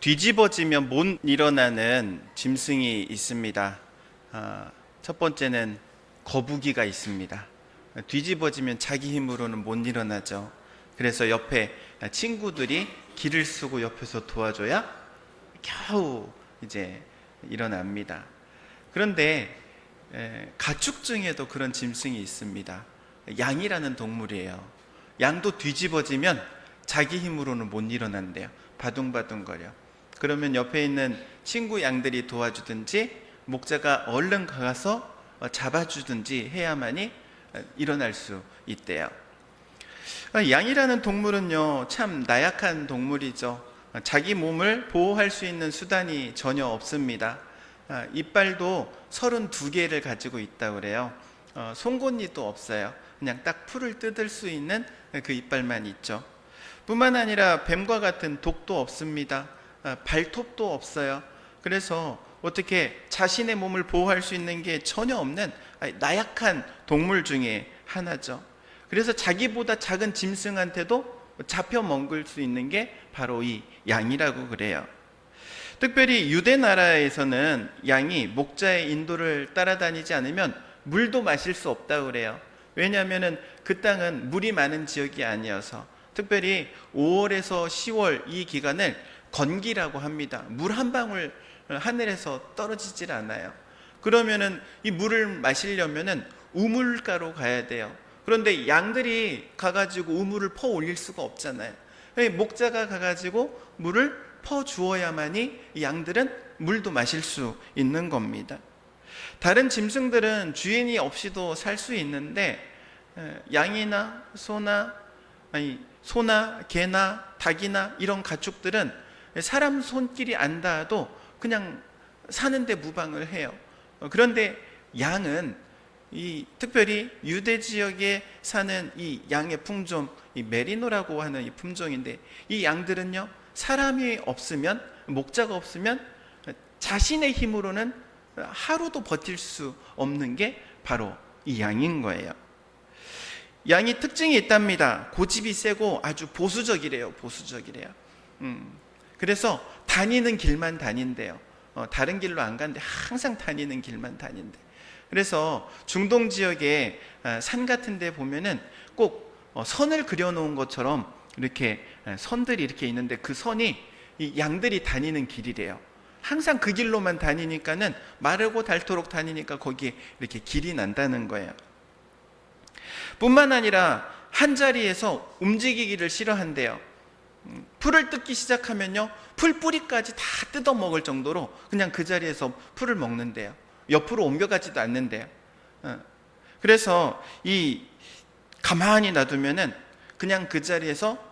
뒤집어지면 못 일어나는 짐승이 있습니다. 첫 번째는 거북이가 있습니다. 뒤집어지면 자기 힘으로는 못 일어나죠. 그래서 옆에 친구들이 길을 쓰고 옆에서 도와줘야 겨우 이제 일어납니다. 그런데 가축 중에도 그런 짐승이 있습니다. 양이라는 동물이에요. 양도 뒤집어지면 자기 힘으로는 못 일어난대요. 바둥바둥거려. 그러면 옆에 있는 친구 양들이 도와주든지 목자가 얼른 가서 잡아주든지 해야만이 일어날 수 있대요. 양이라는 동물은요, 참 나약한 동물이죠. 자기 몸을 보호할 수 있는 수단이 전혀 없습니다. 이빨도 32개를 가지고 있다고 그래요. 송곳니도 없어요. 그냥 딱 풀을 뜯을 수 있는 그 이빨만 있죠. 뿐만 아니라 뱀과 같은 독도 없습니다. 발톱도 없어요. 그래서 어떻게 자신의 몸을 보호할 수 있는 게 전혀 없는 나약한 동물 중에 하나죠. 그래서 자기보다 작은 짐승한테도 잡혀 먹을 수 있는 게 바로 이 양이라고 그래요. 특별히 유대 나라에서는 양이 목자의 인도를 따라다니지 않으면 물도 마실 수 없다고 그래요. 왜냐하면 그 땅은 물이 많은 지역이 아니어서, 특별히 5월에서 10월 이 기간을 건기라고 합니다. 물 한 방울 하늘에서 떨어지질 않아요. 그러면은 이 물을 마시려면은 우물가로 가야 돼요. 그런데 양들이 가가지고 우물을 퍼 올릴 수가 없잖아요. 목자가 가가지고 물을 퍼 주어야만이 양들은 물도 마실 수 있는 겁니다. 다른 짐승들은 주인이 없이도 살 수 있는데, 양이나 소나 개나 닭이나 이런 가축들은 사람 손길이 안 닿아도 그냥 사는데 무방을 해요. 그런데 양은 특별히 유대 지역에 사는 이 양의 품종, 이 메리노라고 하는 이 품종인데, 이 양들은요, 사람이 없으면, 목자가 없으면 자신의 힘으로는 하루도 버틸 수 없는 게 바로 이 양인 거예요. 양이 특징이 있답니다. 고집이 세고 아주 보수적이래요. 그래서 다니는 길만 다닌대요. 다른 길로 안 가는데 항상 다니는 길만 다닌대. 그래서 중동 지역에 산 같은 데 보면은 꼭 선을 그려놓은 것처럼 이렇게 선들이 이렇게 있는데, 그 선이 이 양들이 다니는 길이래요. 항상 그 길로만 다니니까는 마르고 닳도록 다니니까 거기에 이렇게 길이 난다는 거예요. 뿐만 아니라 한 자리에서 움직이기를 싫어한대요. 풀을 뜯기 시작하면요, 풀 뿌리까지 다 뜯어 먹을 정도로 그냥 그 자리에서 풀을 먹는데요. 옆으로 옮겨가지도 않는데요. 그래서 가만히 놔두면은 그냥 그 자리에서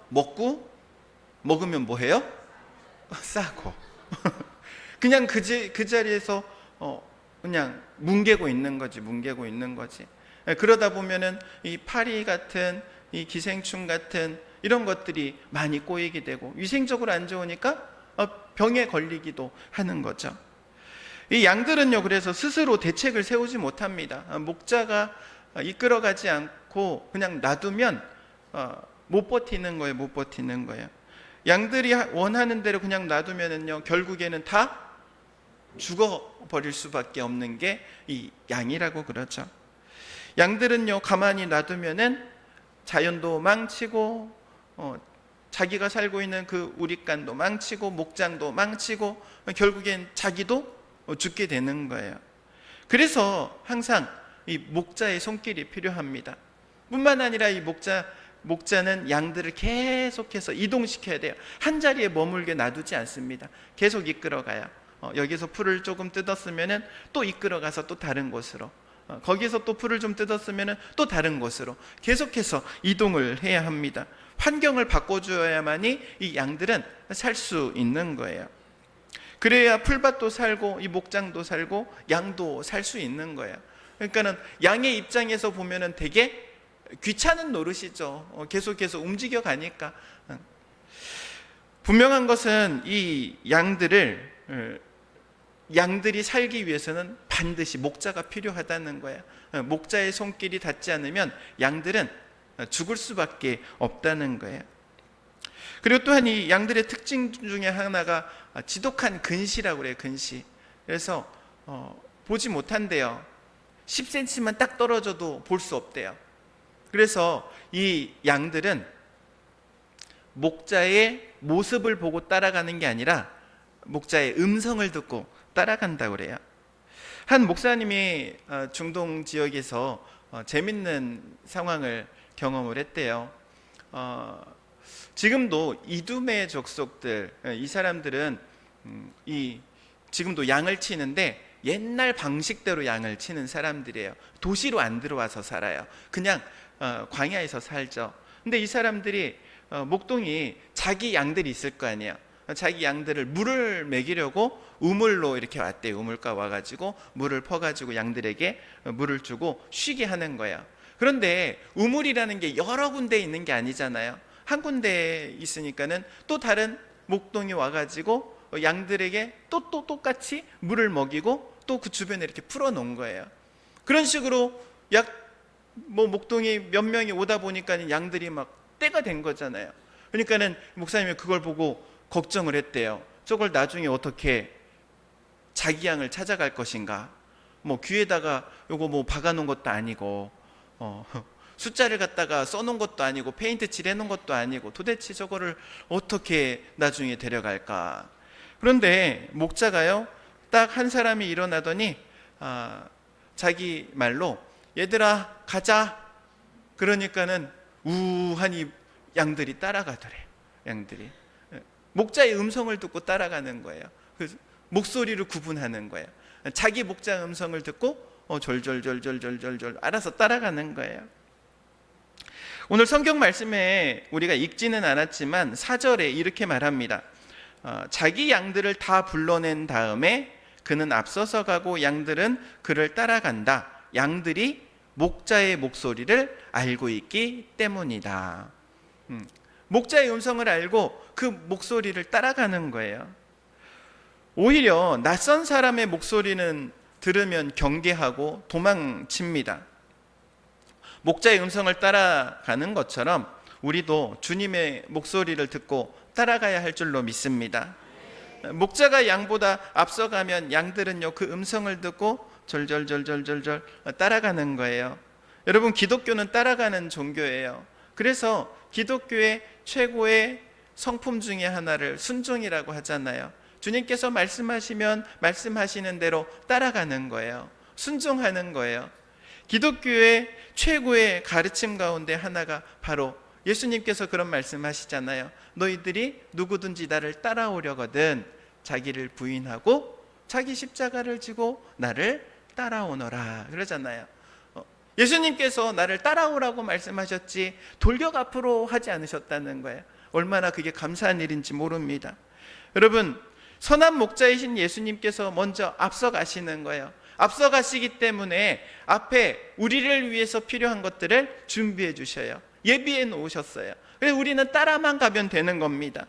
먹으면 뭐 해요? 싸고. 그냥 그 자리에서 그냥 뭉개고 있는 거지. 그러다 보면은 이 파리 같은, 이 기생충 같은 이런 것들이 많이 꼬이게 되고, 위생적으로 안 좋으니까 병에 걸리기도 하는 거죠. 이 양들은요, 그래서 스스로 대책을 세우지 못합니다. 목자가 이끌어가지 않고 그냥 놔두면 못 버티는 거예요. 양들이 원하는 대로 그냥 놔두면은요, 결국에는 다 죽어버릴 수밖에 없는 게 이 양이라고 그러죠. 양들은요, 가만히 놔두면은 자연도 망치고, 자기가 살고 있는 그 우리간도 망치고, 목장도 망치고, 결국엔 자기도 죽게 되는 거예요. 그래서 항상 이 목자의 손길이 필요합니다. 뿐만 아니라 이 목자는 양들을 계속해서 이동시켜야 돼요. 한 자리에 머물게 놔두지 않습니다. 계속 이끌어가요. 여기서 풀을 조금 뜯었으면은 또 이끌어가서 또 다른 곳으로, 거기서 또 풀을 좀 뜯었으면은 또 다른 곳으로 계속해서 이동을 해야 합니다. 환경을 바꿔줘야만이 이 양들은 살 수 있는 거예요. 그래야 풀밭도 살고 이 목장도 살고 양도 살 수 있는 거예요. 그러니까는 양의 입장에서 보면은 되게 귀찮은 노릇이죠. 계속해서 움직여 가니까. 분명한 것은 이 양들이 살기 위해서는 반드시 목자가 필요하다는 거예요. 목자의 손길이 닿지 않으면 양들은 죽을 수밖에 없다는 거예요. 그리고 또한 이 양들의 특징 중에 하나가 지독한 근시라고 그래요. 근시. 그래서 보지 못한대요. 10cm만 딱 떨어져도 볼 수 없대요. 그래서 이 양들은 목자의 모습을 보고 따라가는 게 아니라 목자의 음성을 듣고 따라간다고 그래요. 한 목사님이 중동 지역에서 재밌는 상황을 경험을 했대요. 지금도 이두메 족속들, 이 사람들은 지금도 양을 치는데 옛날 방식대로 양을 치는 사람들이에요. 도시로 안 들어와서 살아요. 그냥 광야에서 살죠. 근데 이 사람들이 목동이 자기 양들이 있을 거 아니에요. 자기 양들을 물을 먹이려고 우물로 이렇게 왔대요. 우물가 와가지고 물을 퍼가지고 양들에게 물을 주고 쉬게 하는 거예요. 그런데 우물이라는 게 여러 군데 있는 게 아니잖아요. 한 군데 있으니까는 또 다른 목동이 와가지고 양들에게 또 똑같이 물을 먹이고 또 그 주변에 이렇게 풀어 놓은 거예요. 그런 식으로 목동이 몇 명이 오다 보니까 양들이 막 때가 된 거잖아요. 그러니까는 목사님이 그걸 보고 걱정을 했대요. 저걸 나중에 어떻게 자기 양을 찾아갈 것인가? 귀에다가 요거 박아놓은 것도 아니고 숫자를 갖다가 써놓은 것도 아니고 페인트 칠해놓은 것도 아니고 도대체 저거를 어떻게 나중에 데려갈까? 그런데 목자가요, 딱 한 사람이 일어나더니 자기 말로 얘들아 가자. 그러니까는 우하니 양들이 따라가더래. 양들이 목자의 음성을 듣고 따라가는 거예요. 그래서 목소리를 구분하는 거예요. 자기 목자 음성을 듣고 졸졸졸졸졸졸 알아서 따라가는 거예요. 오늘 성경 말씀에 우리가 읽지는 않았지만 4절에 이렇게 말합니다. 자기 양들을 다 불러낸 다음에 그는 앞서서 가고 양들은 그를 따라간다. 양들이 목자의 목소리를 알고 있기 때문이다. 목자의 음성을 알고 그 목소리를 따라가는 거예요. 오히려 낯선 사람의 목소리는 들으면 경계하고 도망칩니다. 목자의 음성을 따라가는 것처럼 우리도 주님의 목소리를 듣고 따라가야 할 줄로 믿습니다. 목자가 양보다 앞서가면 양들은요 그 음성을 듣고 절절절절절절 따라가는 거예요. 여러분, 기독교는 따라가는 종교예요. 그래서 기독교의 최고의 성품 중에 하나를 순종이라고 하잖아요. 주님께서 말씀하시면 말씀하시는 대로 따라가는 거예요. 순종하는 거예요. 기독교의 최고의 가르침 가운데 하나가 바로 예수님께서 그런 말씀하시잖아요. 너희들이 누구든지 나를 따라오려거든 자기를 부인하고 자기 십자가를 지고 나를 따라오너라 그러잖아요. 예수님께서 나를 따라오라고 말씀하셨지 돌격 앞으로 하지 않으셨다는 거예요. 얼마나 그게 감사한 일인지 모릅니다. 여러분, 선한 목자이신 예수님께서 먼저 앞서 가시는 거예요. 앞서 가시기 때문에 앞에 우리를 위해서 필요한 것들을 준비해 주셔요. 예비해 놓으셨어요. 그래서 우리는 따라만 가면 되는 겁니다.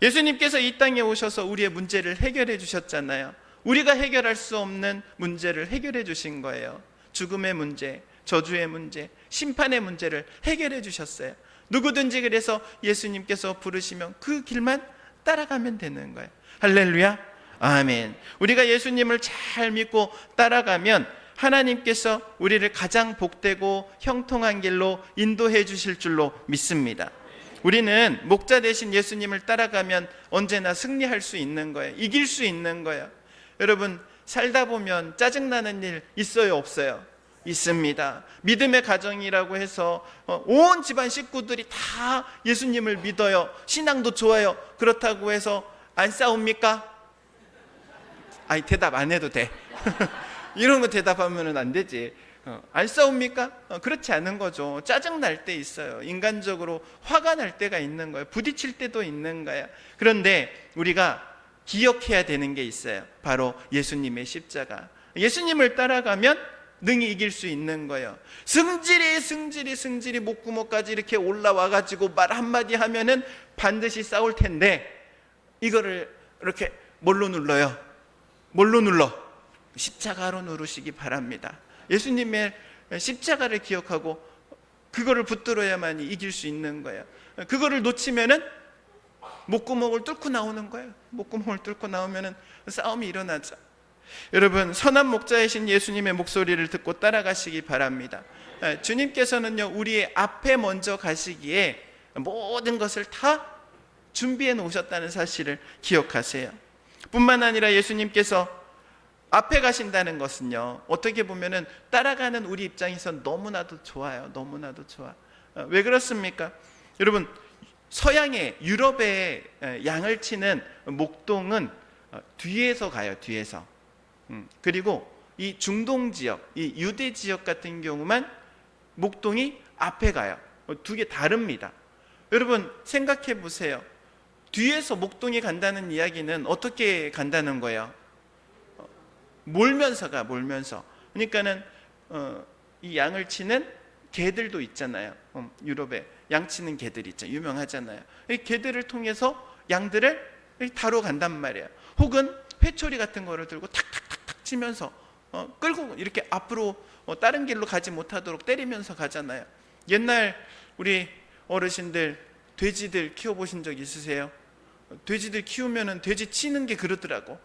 예수님께서 이 땅에 오셔서 우리의 문제를 해결해 주셨잖아요. 우리가 해결할 수 없는 문제를 해결해 주신 거예요. 죽음의 문제, 저주의 문제, 심판의 문제를 해결해 주셨어요. 누구든지 그래서 예수님께서 부르시면 그 길만 따라가면 되는 거예요. 할렐루야, 아멘. 우리가 예수님을 잘 믿고 따라가면 하나님께서 우리를 가장 복되고 형통한 길로 인도해 주실 줄로 믿습니다. 우리는 목자 대신 예수님을 따라가면 언제나 승리할 수 있는 거예요. 이길 수 있는 거예요. 여러분, 살다 보면 짜증나는 일 있어요, 없어요? 있습니다. 믿음의 가정이라고 해서 온 집안 식구들이 다 예수님을 믿어요. 신앙도 좋아요. 그렇다고 해서 안 싸웁니까? 아니, 대답 안 해도 돼. 이런 거 대답하면 안 되지. 안 싸웁니까? 그렇지 않은 거죠. 짜증 날 때 있어요. 인간적으로 화가 날 때가 있는 거예요. 부딪힐 때도 있는 거예요. 그런데 우리가 기억해야 되는 게 있어요. 바로 예수님의 십자가. 예수님을 따라가면 능히 이길 수 있는 거예요. 승질이 목구멍까지 이렇게 올라와가지고 말 한마디 하면은 반드시 싸울 텐데, 이거를 이렇게 뭘로 눌러요? 뭘로 눌러? 십자가로 누르시기 바랍니다. 예수님의 십자가를 기억하고 그거를 붙들어야만이 이길 수 있는 거예요. 그거를 놓치면은 목구멍을 뚫고 나오는 거예요. 목구멍을 뚫고 나오면은 싸움이 일어나죠. 여러분, 선한 목자이신 예수님의 목소리를 듣고 따라가시기 바랍니다. 주님께서는요, 우리의 앞에 먼저 가시기에 모든 것을 다 준비해 놓으셨다는 사실을 기억하세요. 뿐만 아니라 예수님께서 앞에 가신다는 것은요, 어떻게 보면은 따라가는 우리 입장에서 너무나도 좋아요. 너무나도 좋아. 왜 그렇습니까? 여러분, 서양의 유럽의 양을 치는 목동은 뒤에서 가요. 뒤에서. 그리고 이 중동 지역, 이 유대 지역 같은 경우만 목동이 앞에 가요. 두 개 다릅니다. 여러분, 생각해 보세요. 뒤에서 목동이 간다는 이야기는 어떻게 간다는 거예요? 몰면서 가, 몰면서. 그러니까는 이 양을 치는 개들도 있잖아요. 유럽에 양 치는 개들 있죠. 유명하잖아요. 이 개들을 통해서 양들을 다뤄 간단 말이에요. 혹은 회초리 같은 거를 들고 탁탁탁탁 치면서 끌고 이렇게 앞으로 다른 길로 가지 못하도록 때리면서 가잖아요. 옛날 우리 어르신들 돼지들 키워보신 적 있으세요? 돼지들 키우면은 돼지 치는 게 그러더라고.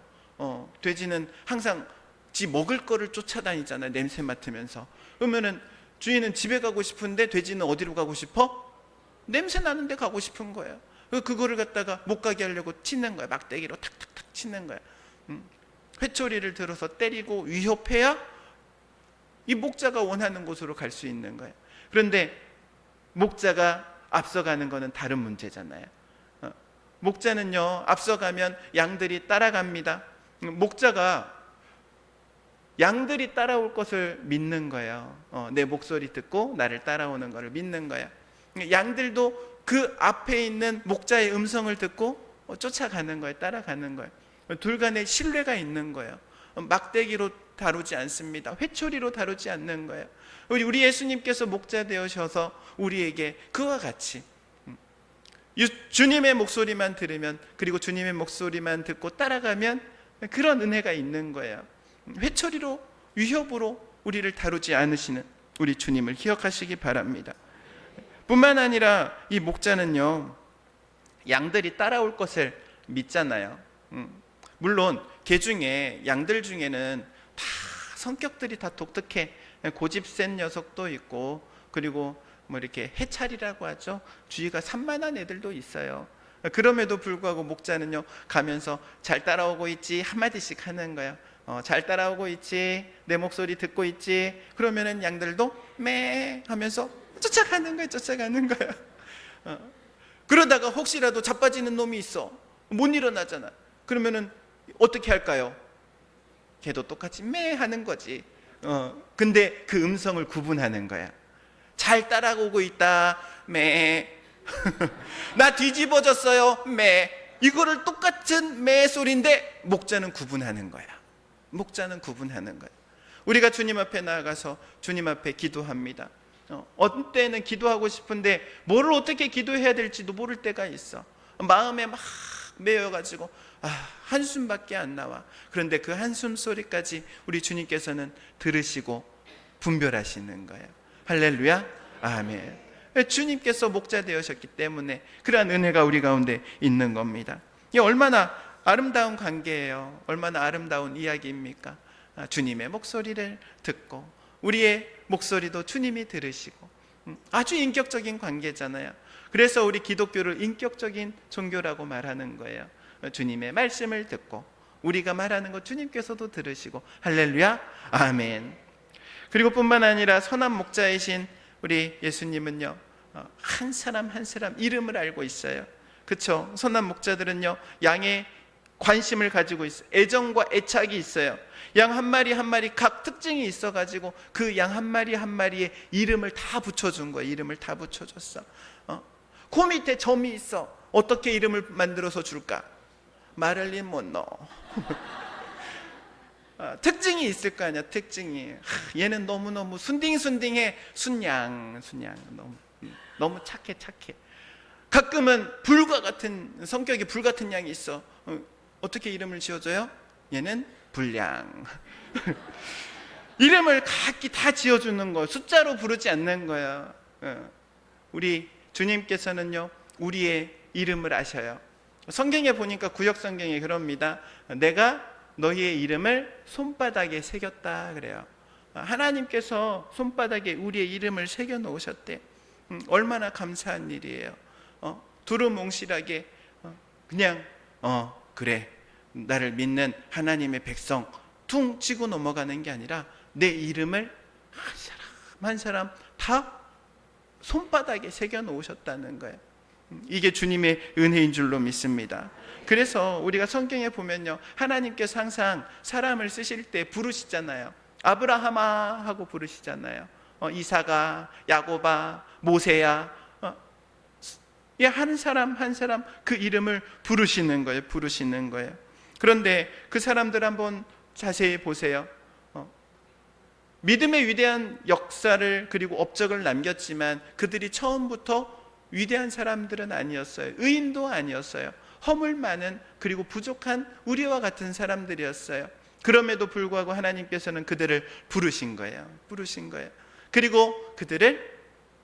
돼지는 항상 지 먹을 거를 쫓아다니잖아요. 냄새 맡으면서. 그러면은 주인은 집에 가고 싶은데 돼지는 어디로 가고 싶어? 냄새 나는 데 가고 싶은 거예요. 그거를 갖다가 못 가게 하려고 치는 거야. 막대기로 탁탁탁 치는 거야. 회초리를 들어서 때리고 위협해야 이 목자가 원하는 곳으로 갈 수 있는 거예요. 그런데 목자가 앞서가는 거는 다른 문제잖아요. 목자는요, 앞서가면 양들이 따라갑니다. 목자가 양들이 따라올 것을 믿는 거예요. 내 목소리 듣고 나를 따라오는 것을 믿는 거예요. 양들도 그 앞에 있는 목자의 음성을 듣고 쫓아가는 거예요. 따라가는 거예요. 둘 간에 신뢰가 있는 거예요. 막대기로 다루지 않습니다. 회초리로 다루지 않는 거예요. 우리 예수님께서 목자 되어셔서 우리에게 그와 같이 주님의 목소리만 들으면, 그리고 주님의 목소리만 듣고 따라가면 그런 은혜가 있는 거예요. 회초리로, 위협으로 우리를 다루지 않으시는 우리 주님을 기억하시기 바랍니다. 뿐만 아니라 이 목자는요, 양들이 따라올 것을 믿잖아요. 물론 개 중에, 양들 중에는 다 성격들이 다 독특해. 고집 센 녀석도 있고, 그리고 뭐 이렇게 해찰이라고 하죠. 주의가 산만한 애들도 있어요. 그럼에도 불구하고 목자는요, 가면서 잘 따라오고 있지 한마디씩 하는 거예요. 잘 따라오고 있지, 내 목소리 듣고 있지. 그러면은 양들도 매 하면서 쫓아가는 거예요. 그러다가 혹시라도 자빠지는 놈이 있어, 못 일어나잖아. 그러면은 어떻게 할까요? 걔도 똑같이 매 하는 거지. 근데 그 음성을 구분하는 거야. 잘 따라오고 있다, 매. 나 뒤집어졌어요, 매. 이거를 똑같은 매 소리인데 목자는 구분하는 거야. 목자는 구분하는 거야. 우리가 주님 앞에 나아가서 주님 앞에 기도합니다. 어떤 때는 기도하고 싶은데 뭐를 어떻게 기도해야 될지도 모를 때가 있어. 마음에 막 매여가지고 한숨밖에 안 나와. 그런데 그 한숨 소리까지 우리 주님께서는 들으시고 분별하시는 거예요. 할렐루야, 아멘. 주님께서 목자 되으셨기 때문에 그러한 은혜가 우리 가운데 있는 겁니다. 이게 얼마나 아름다운 관계예요. 얼마나 아름다운 이야기입니까? 주님의 목소리를 듣고 우리의 목소리도 주님이 들으시고, 아주 인격적인 관계잖아요. 그래서 우리 기독교를 인격적인 종교라고 말하는 거예요. 주님의 말씀을 듣고 우리가 말하는 것 주님께서도 들으시고, 할렐루야, 아멘. 그리고 뿐만 아니라 선한 목자이신 우리 예수님은요, 한 사람 한 사람 이름을 알고 있어요. 그렇죠? 선한 목자들은요, 양의 관심을 가지고 있어요. 애정과 애착이 있어요. 양 한 마리 한 마리 각 특징이 있어가지고 그 양 한 마리 한 마리의 이름을 다 붙여준 거예요. 이름을 다 붙여줬어. 그 밑에 점이 있어. 어떻게 이름을 만들어서 줄까? 마를린 monroe. 특징이 있을 거 아니야. 특징이. 얘는 너무너무 순딩순딩해. 순양 너무 착해. 가끔은 불과 같은 성격이 불같은 양이 있어. 어떻게 이름을 지어줘요? 얘는 불량. 이름을 각기 다 지어주는 거, 숫자로 부르지 않는 거야. 우리 주님께서는요, 우리의 이름을 아셔요. 성경에 보니까 구역 성경에 그럽니다. 내가 너희의 이름을 손바닥에 새겼다 그래요. 하나님께서 손바닥에 우리의 이름을 새겨 놓으셨대. 얼마나 감사한 일이에요. 두루뭉실하게 그냥 그래, 나를 믿는 하나님의 백성 퉁 치고 넘어가는 게 아니라 내 이름을 한 사람 한 사람 다 손바닥에 새겨 놓으셨다는 거예요. 이게 주님의 은혜인 줄로 믿습니다. 그래서 우리가 성경에 보면요, 하나님께서 항상 사람을 쓰실 때 부르시잖아요. 아브라함아 하고 부르시잖아요. 이삭아, 야곱아, 모세야, 한 사람 한 사람 그 이름을 부르시는 거예요. 부르시는 거예요. 그런데 그 사람들 한번 자세히 보세요. 믿음의 위대한 역사를 그리고 업적을 남겼지만 그들이 처음부터 위대한 사람들은 아니었어요. 의인도 아니었어요. 허물 많은 그리고 부족한 우리와 같은 사람들이었어요. 그럼에도 불구하고 하나님께서는 그들을 부르신 거예요. 부르신 거예요. 그리고 그들을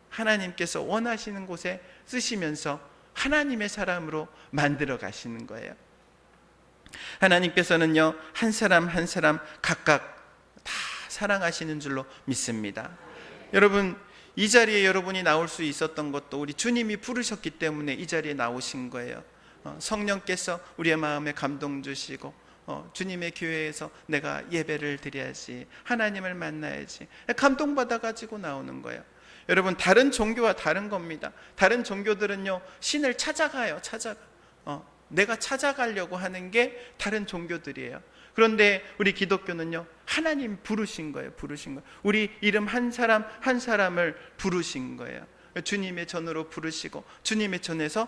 하나님께서 원하시는 곳에 쓰시면서 하나님의 사람으로 만들어 가시는 거예요. 하나님께서는요, 한 사람 한 사람 각각 다 사랑하시는 줄로 믿습니다. 여러분, 이 자리에 여러분이 나올 수 있었던 것도 우리 주님이 부르셨기 때문에 이 자리에 나오신 거예요. 성령께서 우리의 마음에 감동 주시고 주님의 교회에서 내가 예배를 드려야지, 하나님을 만나야지 감동받아 가지고 나오는 거예요. 여러분, 다른 종교와 다른 겁니다. 다른 종교들은요, 신을 찾아가요. 내가 찾아가려고 하는 게 다른 종교들이에요. 그런데 우리 기독교는요, 하나님 부르신 거예요. 부르신 거예요. 우리 이름 한 사람 한 사람을 부르신 거예요. 주님의 전으로 부르시고 주님의 전에서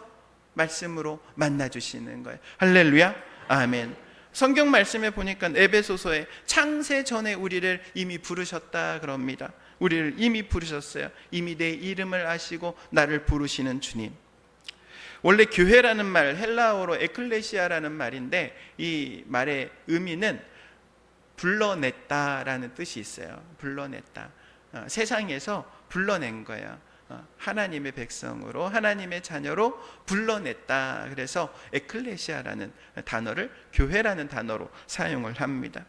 말씀으로 만나주시는 거예요. 할렐루야, 아멘. 성경 말씀에 보니까 에베소서에 창세 전에 우리를 이미 부르셨다 그럽니다. 우리를 이미 부르셨어요. 이미 내 이름을 아시고 나를 부르시는 주님. 원래 교회라는 말, 헬라어로 에클레시아라는 말인데 이 말의 의미는 불러냈다라는 뜻이 있어요. 불러냈다. 세상에서 불러낸 거예요. 하나님의 백성으로, 하나님의 자녀로 불러냈다. 그래서 에클레시아라는 단어를 교회라는 단어로 사용을 합니다.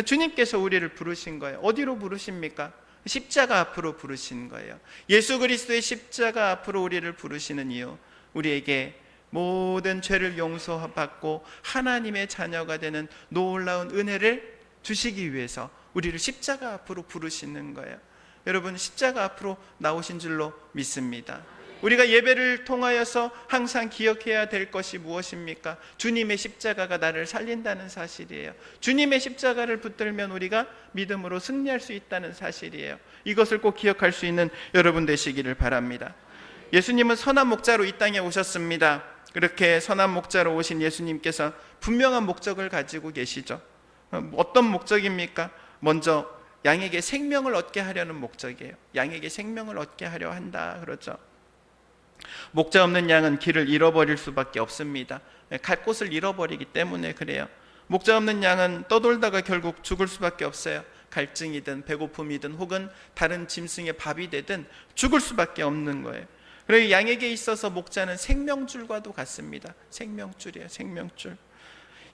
주님께서 우리를 부르신 거예요. 어디로 부르십니까? 십자가 앞으로 부르신 거예요. 예수 그리스도의 십자가 앞으로 우리를 부르시는 이유, 우리에게 모든 죄를 용서받고 하나님의 자녀가 되는 놀라운 은혜를 주시기 위해서 우리를 십자가 앞으로 부르시는 거예요. 여러분, 십자가 앞으로 나오신 줄로 믿습니다. 우리가 예배를 통하여서 항상 기억해야 될 것이 무엇입니까? 주님의 십자가가 나를 살린다는 사실이에요. 주님의 십자가를 붙들면 우리가 믿음으로 승리할 수 있다는 사실이에요. 이것을 꼭 기억할 수 있는 여러분 되시기를 바랍니다. 예수님은 선한 목자로 이 땅에 오셨습니다. 그렇게 선한 목자로 오신 예수님께서 분명한 목적을 가지고 계시죠. 어떤 목적입니까? 먼저 양에게 생명을 얻게 하려는 목적이에요. 양에게 생명을 얻게 하려 한다 그러죠. 목자 없는 양은 길을 잃어버릴 수밖에 없습니다. 갈 곳을 잃어버리기 때문에 그래요. 목자 없는 양은 떠돌다가 결국 죽을 수밖에 없어요. 갈증이든 배고픔이든 혹은 다른 짐승의 밥이 되든 죽을 수밖에 없는 거예요. 그리고 양에게 있어서 목자는 생명줄과도 같습니다. 생명줄이에요. 생명줄.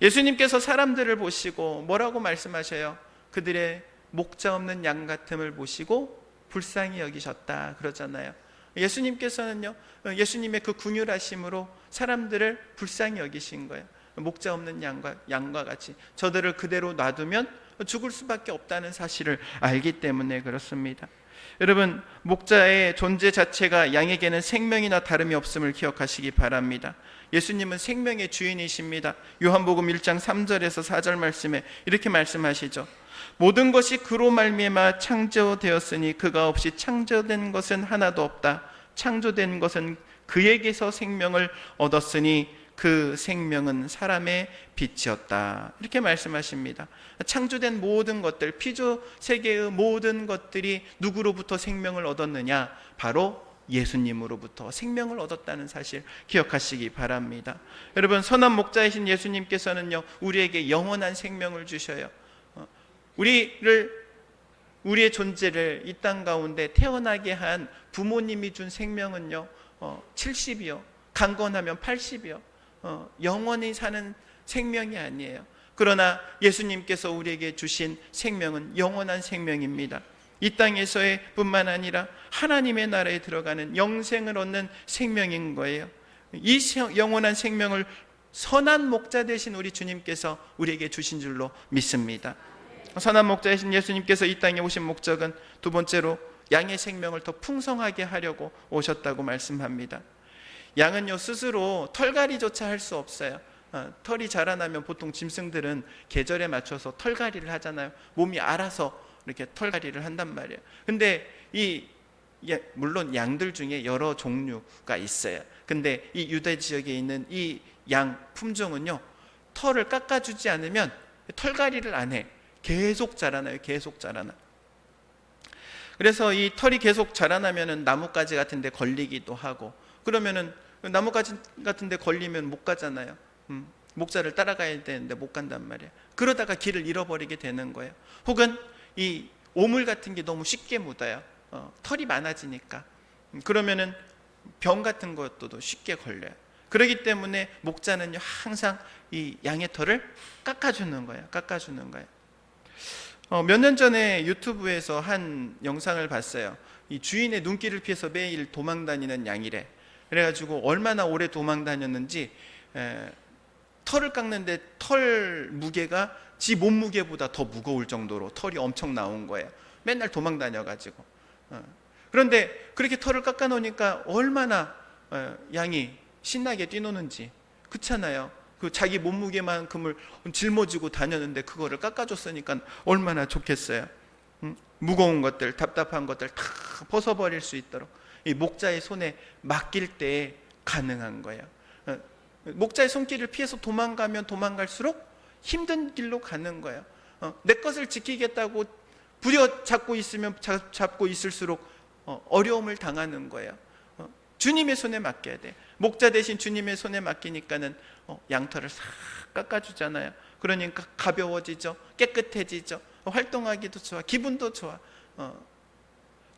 예수님께서 사람들을 보시고 뭐라고 말씀하셔요? 그들의 목자 없는 양 같음을 보시고 불쌍히 여기셨다 그러잖아요. 예수님께서는요, 예수님의 그 긍휼하심으로 사람들을 불쌍히 여기신 거예요. 목자 없는 양과 같이 저들을 그대로 놔두면 죽을 수밖에 없다는 사실을 알기 때문에 그렇습니다. 여러분, 목자의 존재 자체가 양에게는 생명이나 다름이 없음을 기억하시기 바랍니다. 예수님은 생명의 주인이십니다. 요한복음 1장 3절에서 4절 말씀에 이렇게 말씀하시죠. 모든 것이 그로 말미암아 창조되었으니 그가 없이 창조된 것은 하나도 없다. 창조된 것은 그에게서 생명을 얻었으니 그 생명은 사람의 빛이었다. 이렇게 말씀하십니다. 창조된 모든 것들, 피조 세계의 모든 것들이 누구로부터 생명을 얻었느냐? 바로 예수님으로부터 생명을 얻었다는 사실 기억하시기 바랍니다. 여러분, 선한 목자이신 예수님께서는요, 우리에게 영원한 생명을 주셔요. 우리의 존재를 이 땅 가운데 태어나게 한 부모님이 준 생명은요, 70이요, 강건하면 80이요. 영원히 사는 생명이 아니에요. 그러나 예수님께서 우리에게 주신 생명은 영원한 생명입니다. 이 땅에서의 뿐만 아니라 하나님의 나라에 들어가는 영생을 얻는 생명인 거예요. 이 영원한 생명을 선한 목자 되신 우리 주님께서 우리에게 주신 줄로 믿습니다. 선한 목자이신 예수님께서 이 땅에 오신 목적은 두 번째로 양의 생명을 더 풍성하게 하려고 오셨다고 말씀합니다. 양은요 스스로 털갈이조차 할 수 없어요. 털이 자라나면 보통 짐승들은 계절에 맞춰서 털갈이를 하잖아요. 몸이 알아서 이렇게 털갈이를 한단 말이에요. 근데 물론 양들 중에 여러 종류가 있어요. 근데 이 유대 지역에 있는 이 양 품종은요, 털을 깎아주지 않으면 털갈이를 안 해. 계속 자라나요. 계속 자라나. 그래서 이 털이 계속 자라나면은 나뭇가지 같은 데 걸리기도 하고, 그러면은 나뭇가지 같은 데 걸리면 못 가잖아요. 목자를 따라가야 되는데 못 간단 말이에요. 그러다가 길을 잃어버리게 되는 거예요. 혹은 이 오물 같은 게 너무 쉽게 묻어요. 털이 많아지니까. 그러면은 병 같은 것도 쉽게 걸려요. 그렇기 때문에 목자는 항상 이 양의 털을 깎아주는 거예요. 깎아주는 거예요. 몇 년 전에 유튜브에서 한 영상을 봤어요. 이 주인의 눈길을 피해서 매일 도망 다니는 양이래. 그래가지고 얼마나 오래 도망 다녔는지 털을 깎는데 털 무게가 지 몸무게보다 더 무거울 정도로 털이 엄청 나온 거예요. 맨날 도망 다녀가지고. 그런데 그렇게 털을 깎아 놓으니까 얼마나 양이 신나게 뛰노는지. 그렇잖아요. 그 자기 몸무게만큼을 짊어지고 다녔는데 그거를 깎아줬으니까 얼마나 좋겠어요. 무거운 것들, 답답한 것들 다 벗어버릴 수 있도록 이 목자의 손에 맡길 때 가능한 거예요. 목자의 손길을 피해서 도망가면 도망갈수록 힘든 길로 가는 거예요. 내 것을 지키겠다고 부여잡고 있으면 잡고 있을수록 어려움을 당하는 거예요. 주님의 손에 맡겨야 돼. 목자 대신 주님의 손에 맡기니까는 양털을 싹 깎아주잖아요. 그러니까 가벼워지죠. 깨끗해지죠. 활동하기도 좋아. 기분도 좋아.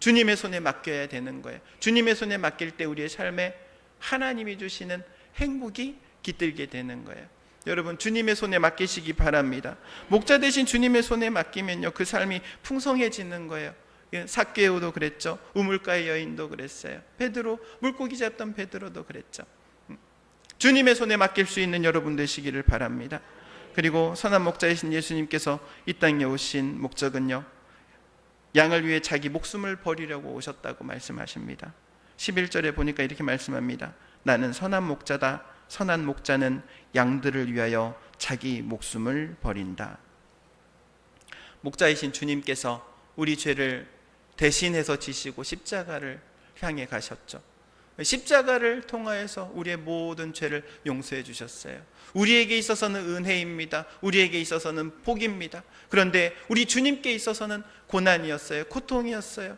주님의 손에 맡겨야 되는 거예요. 주님의 손에 맡길 때 우리의 삶에 하나님이 주시는 행복이 깃들게 되는 거예요. 여러분 주님의 손에 맡기시기 바랍니다. 목자 대신 주님의 손에 맡기면요 그 삶이 풍성해지는 거예요. 삭개오도 그랬죠. 우물가의 여인도 그랬어요. 베드로, 물고기 잡던 베드로도 그랬죠. 주님의 손에 맡길 수 있는 여러분 되시기를 바랍니다. 그리고 선한 목자이신 예수님께서 이 땅에 오신 목적은요 양을 위해 자기 목숨을 버리려고 오셨다고 말씀하십니다. 11절에 보니까 이렇게 말씀합니다. 나는 선한 목자다. 선한 목자는 양들을 위하여 자기 목숨을 버린다. 목자이신 주님께서 우리 죄를 대신해서 지시고 십자가를 향해 가셨죠. 십자가를 통하여서 우리의 모든 죄를 용서해 주셨어요. 우리에게 있어서는 은혜입니다. 우리에게 있어서는 복입니다. 그런데 우리 주님께 있어서는 고난이었어요. 고통이었어요.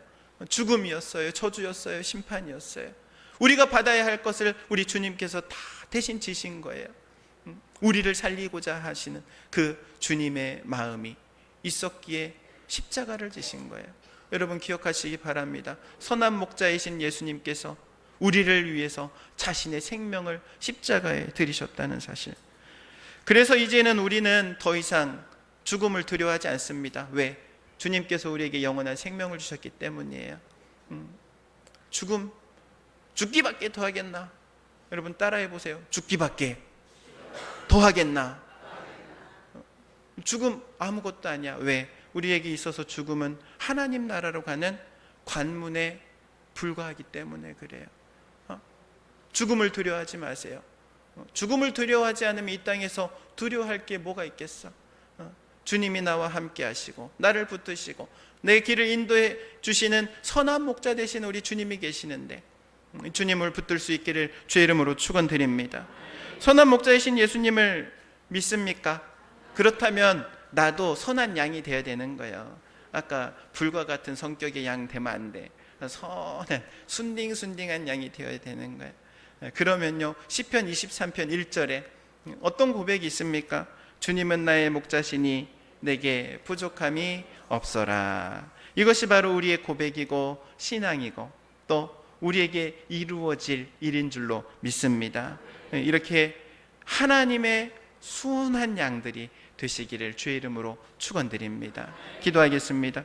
죽음이었어요. 저주였어요. 심판이었어요. 우리가 받아야 할 것을 우리 주님께서 다 대신 지신 거예요. 우리를 살리고자 하시는 그 주님의 마음이 있었기에 십자가를 지신 거예요. 여러분 기억하시기 바랍니다. 선한 목자이신 예수님께서 우리를 위해서 자신의 생명을 십자가에 들이셨다는 사실. 그래서 이제는 우리는 더 이상 죽음을 두려워하지 않습니다. 왜? 주님께서 우리에게 영원한 생명을 주셨기 때문이에요. 죽기밖에 더 하겠나? 여러분 따라해 보세요. 죽기밖에 더 하겠나? 죽음 아무것도 아니야. 왜? 우리에게 있어서 죽음은 하나님 나라로 가는 관문에 불과하기 때문에 그래요. 죽음을 두려워하지 마세요. 죽음을 두려워하지 않으면 이 땅에서 두려워할 게 뭐가 있겠어? 주님이 나와 함께 하시고 나를 붙드시고 내 길을 인도해 주시는 선한 목자 되신 우리 주님이 계시는데 주님을 붙들 수 있기를 주의 이름으로 축원드립니다. 선한 목자이신 예수님을 믿습니까? 그렇다면 나도 선한 양이 되어야 되는 거예요. 아까 불과 같은 성격의 양 되면 안 돼. 선한 순딩순딩한 양이 되어야 되는 거예요. 그러면요 시편 23편 1절에 어떤 고백이 있습니까? 주님은 나의 목자시니 내게 부족함이 없어라. 이것이 바로 우리의 고백이고 신앙이고 또 우리에게 이루어질 일인 줄로 믿습니다. 이렇게 하나님의 순한 양들이 되시기를 주의 이름으로 축원드립니다. 기도하겠습니다.